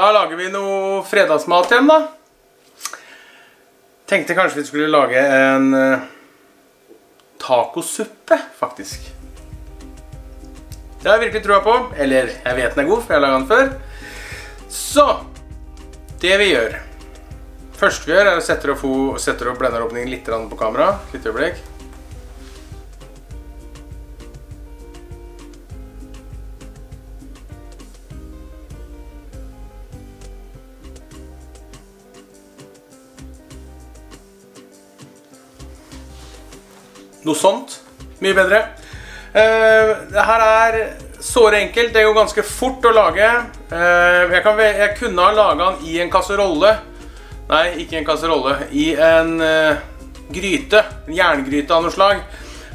Da lager vi noe fredagsmat igjen da. Tenkte kanskje vi skulle lage en tacosuppe, faktisk. Det har jeg virkelig troa på. Eller, jeg vet den er god, for jeg har laget den før. Så, det vi gjør. Først vi gjør er å sette opp blenderåpningen litt på kamera. Litt øyeblikk. Noe sånt. Mye bedre. Det her er såre enkelt. Det går ganske fort å lage. Jeg kunne ha laget den i en kasserolle. Nei, ikke en kasserolle. I en gryte. En jerngryte av noe slag.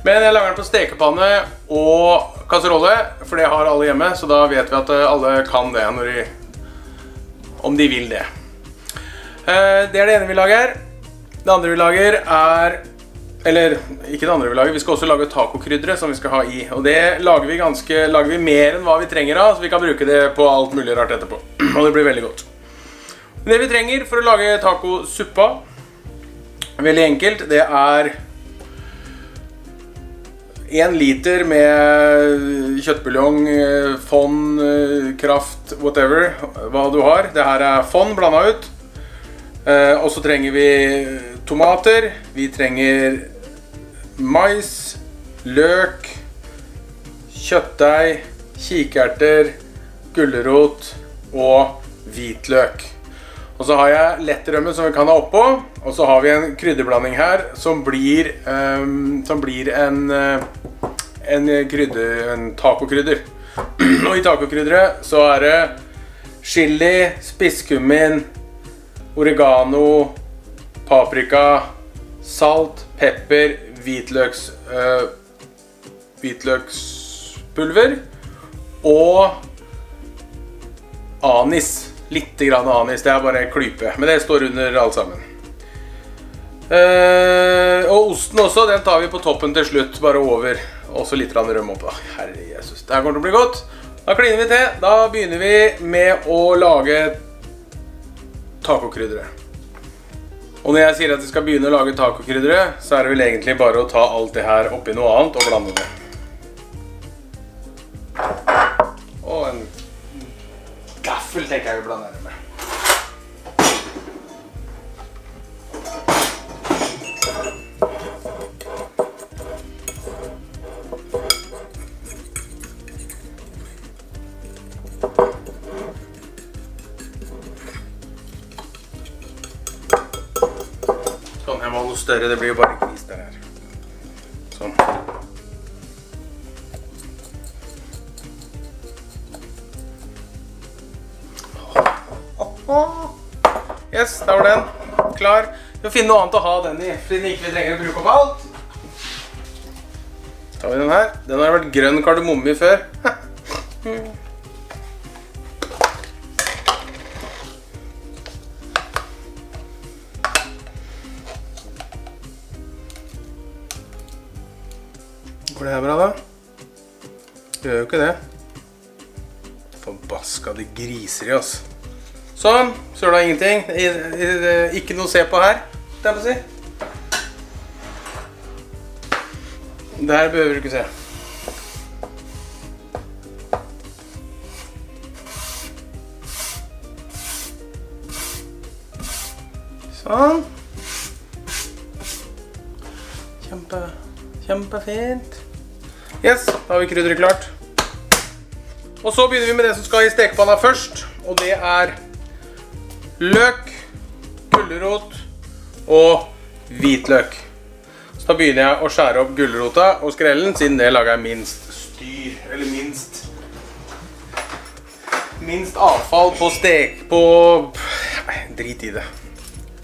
Men jeg lager den på stekepanne og kasserolle, for det har alle hjemme. Så da vet vi at alle kan det om de vil det. Det er det ene vi lager. Det andre vi lager er... Eller, ikke det andre vi lager, vi skal også lage tacokrydre som vi skal ha i. Og det lager vi mer enn hva vi trenger av, så vi kan bruke det på alt mulig rart etterpå. Og det blir veldig godt. Det vi trenger for å lage tacosuppa, veldig enkelt, det er 1 liter med kjøttbuljong, fond, kraft, whatever, hva du har. Det her er fond blandet ut. Og så trenger vi tomater, vi trenger mais, løk, kjøttdeig, kikerter, gulrot og hvitløk. Og så har jeg lettrømme som vi kan ha oppå, og så har vi en krydderblanding her som blir en tacokrydder. Og i tacokrydderet så er det chili, spisskummin, oregano, paprika, salt, pepper, hvitløkspulver og anis. Litt grann anis, det er bare en klype, men det står under alt sammen. Og osten også, den tar vi på toppen til slutt, bare over. Også litt rømme opp da. Herre Jesus, det her kommer til å bli godt. Da kliner vi til. Da begynner vi med å lage tacokrydderet. Og når jeg sier at vi skal begynne å lage tacokrydderet, så er det vel egentlig bare å ta alt det her oppi noe annet og blande det. Og en gaffel tenker jeg vi blander det med. Sånn, jeg må ha noe større, det blir jo bare gris der her. Sånn. Yes, da var den klar. Vi må finne noe annet å ha den i, fordi vi ikke trenger å bruke opp alt. Så tar vi den her. Den har vært grønn kardemomme i før. Går det her bra da? Det gjør jo ikke det. Forbaska de griser i oss. Sånn, så er det ingenting. Ikke noe å se på her, det er på å si. Det her behøver du ikke se. Sånn. Kjempefint. Yes, da har vi krydderet klart. Og så begynner vi med det som skal i stekepanna først, og det er løk, gulrot og hvitløk. Så da begynner jeg å skjære opp gulrota og skrellen, siden det lager jeg minst styr, eller minst avfall på Nei, drit i det.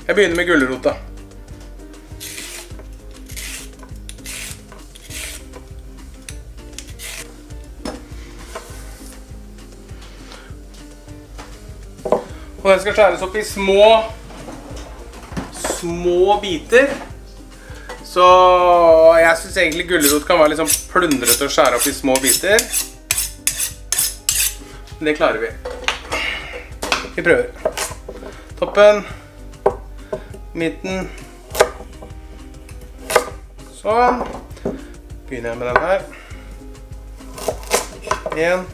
Jeg begynner med gulrota. Og den skal skjæres opp i små biter. Så jeg synes egentlig gulrot kan være litt sånn plundret å skjære opp i små biter. Men det klarer vi. Vi prøver. Toppen, midten. Sånn. Begynner jeg med den her. 1.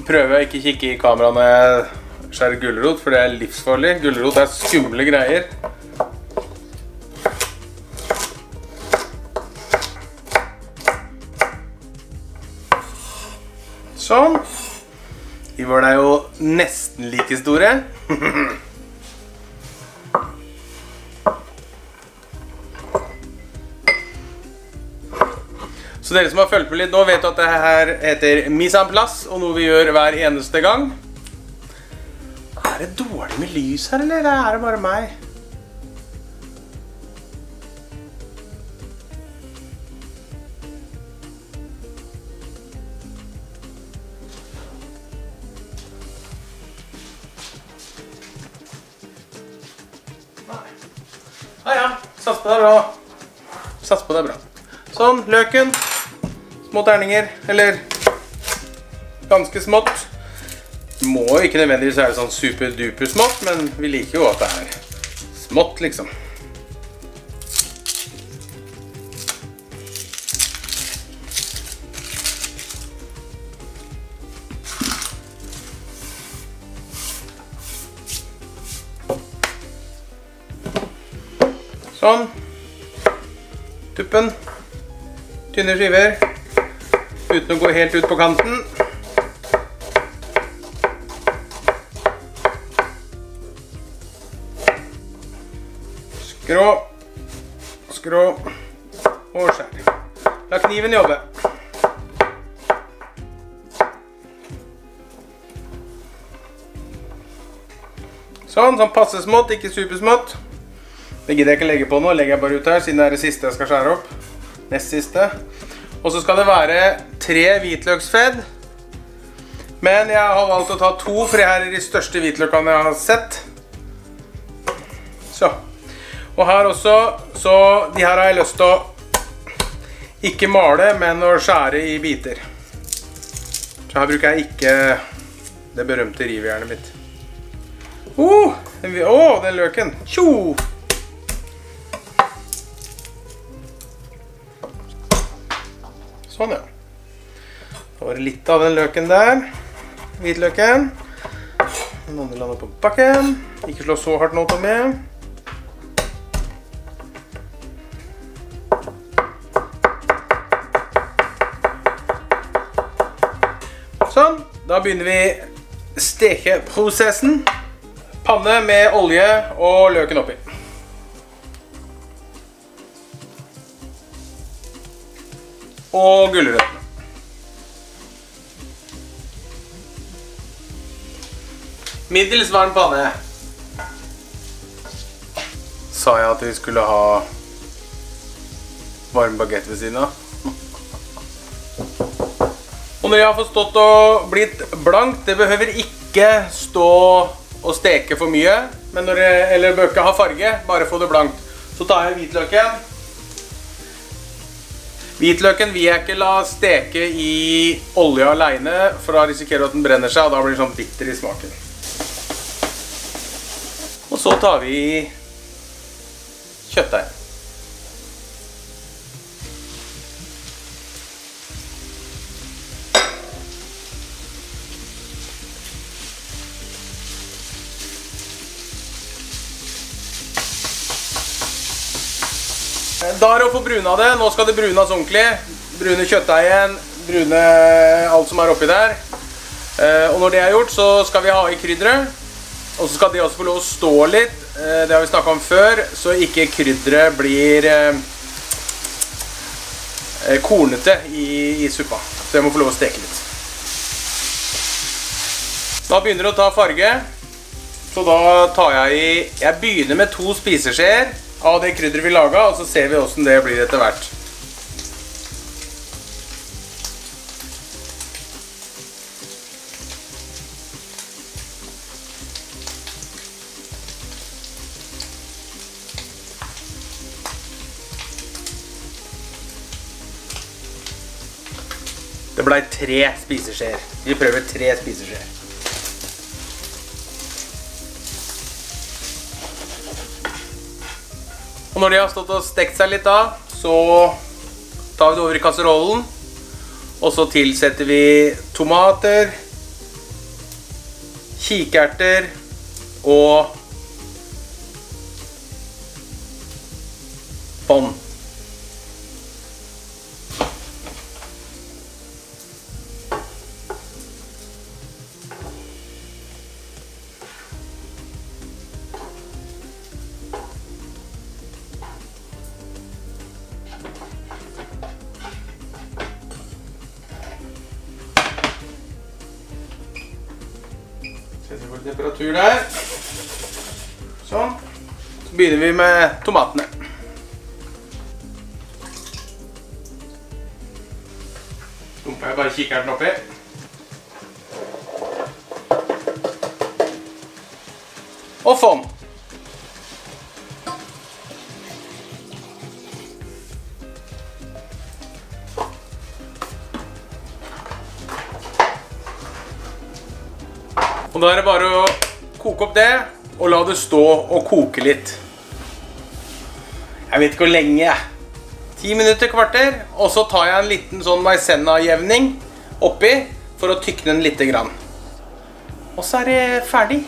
Prøver jeg ikke å kikke i kamera når jeg skjærer gulrot, for det er livsfarlig. Gulrot er skumle greier. Sånn. De var da jo nesten like store. Så dere som har følt med litt nå vet at dette her heter mise en place, og noe vi gjør hver eneste gang. Er det dårlig med lys her, eller er det bare meg? Nei. Ja, sats på det er bra. Sats på det er bra. Sånn, løken. Små terninger, eller ganske smått. Må jo ikke nødvendigvis være sånn super-duper smått, men vi liker jo at det er smått, liksom. Sånn. Tuppen. Tynne skiver. Uten å gå helt ut på kanten. Skrå, skrå og skjær. La kniven jobbe. Sånn passe smått, ikke supersmått. Det gidder jeg ikke legge på nå, legger jeg bare ut her, siden det er det siste jeg skal skjære opp. Nest siste. Og så skal det være 3 hvitløksfedd. Men jeg har valgt å ta 2, for det her er de største hvitløkene jeg har sett. Så. Og her også, så de her har jeg lyst til å ikke male, men å skjære i biter. Så her bruker jeg ikke det berømte rivjernet mitt. Den løken. Tjo! Sånn, ja. Da var det litt av den løken der. Hvitløken. Den andre lander på bakken. Ikke slå så hardt nå, Tommy. Sånn. Da begynner vi stekeprosessen. Panne med olje og løken oppi. Og gulrøttene. Middels varm panne. Sa jeg at vi skulle ha varm baguette ved siden av? Og når jeg har fått stått og blitt blankt, det behøver ikke stå og steke for mye, men når det, eller bør ikke ha farge, bare få det blankt. Så tar jeg hvitløken. Hvitløken vil jeg ikke la steke i olje alene, for da risikerer du at den brenner seg, og da blir det sånn bitter i smaken. Og så tar vi kjøttdeig. Da er det å få bruna det. Nå skal det brunas ordentlig. Brune kjøttdeigen, brune alt som er oppi der. Og når det er gjort, så skal vi ha i krydderet. Og så skal det også få lov å stå litt. Det har vi snakket om før, så ikke krydderet blir kornete i suppa. Så jeg må få lov å steke litt. Da begynner det å ta farge. Så da tar jeg begynner med 2 spiseskjeer av det krydderet vi laget, og så ser vi hvordan det blir etter hvert. Det ble 3 spiseskjeer. Vi prøver 3 spiseskjeer. Og når de har stått og stekt seg litt da, så tar vi det over i kasserollen. Og så tilsetter vi tomater, kikerter og bånd. Setter vi temperatur der. Sånn. Så begynner vi med tomatene. Dumper jeg bare kikerten oppi. Og sånn. Og da er det bare å koke opp det, og la det stå og koke litt. Jeg vet ikke hvor lenge, 10 minutter, kvarter, og så tar jeg en liten sånn maizena-jevning oppi, for å tykne den litt grann. Og så er det ferdig.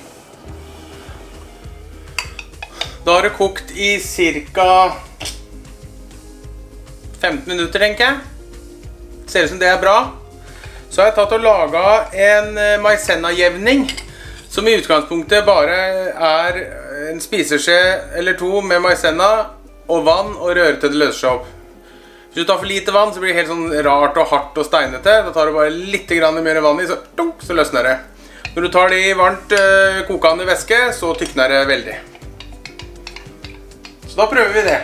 Da har det kokt i cirka 15 minutter, tenker jeg. Ser ut som det er bra. Så har jeg tatt og laget en maizena-jevning, som i utgangspunktet bare er en spiseskje eller 2 med maizena og vann og røre til det løser seg opp. Hvis du tar for lite vann, så blir det helt sånn rart og hardt og steinete. Da tar du bare litt grann mer vann i, så løsner det. Når du tar det i varmt kokende væske, så tykner det veldig. Så da prøver vi det.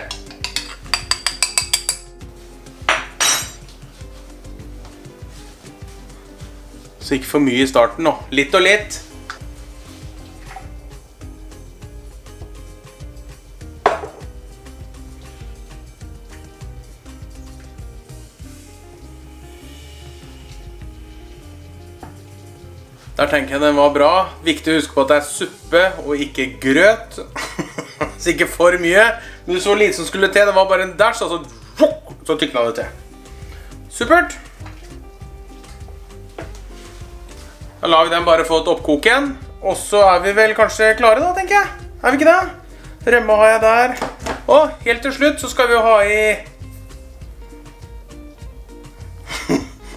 Så ikke for mye i starten nå. Litt og litt. Der tenker jeg den var bra. Viktig å huske på at det er suppe og ikke grøt. Så ikke for mye. Men du så lite som skulle til. Det var bare en dash, og så tykna det til. Supert. Da lar vi den bare få et oppkok igjen, og så er vi vel kanskje klare da, tenker jeg. Er vi ikke det? Rømme har jeg der. Og helt til slutt så skal vi jo ha i...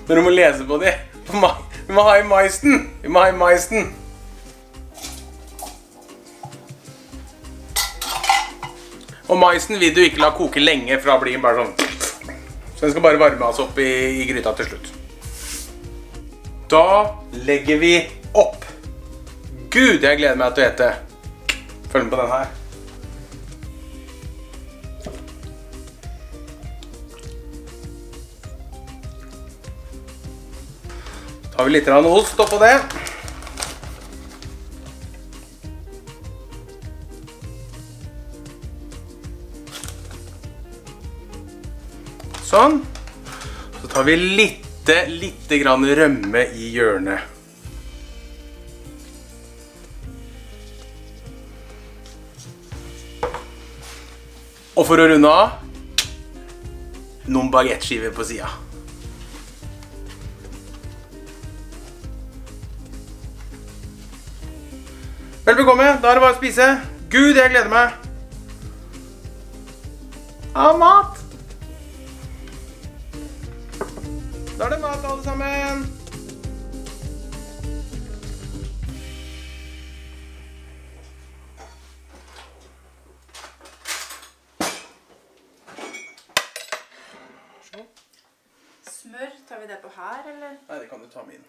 Dere må lese på de. Vi må ha i maisen. Vi må ha i maisen. Og maisen vil du ikke la koke lenge, for da blir den bare sånn. Så den skal bare varme oss opp i gryta til slutt. Da legger vi opp. Gud, jeg gleder meg til å ete. Følg med på den her. Så tar vi litt ost oppå det. Sånn. Så tar vi litt grann rømme i hjørnet. Og for å runde av, noen baguetteskiver på siden. Vel bekomme, da er det bare å spise. Gud, jeg gleder meg. Mat! Da er det mat, alle sammen. Smør, tar vi det på her, eller? Nei, det kan du ta med inn.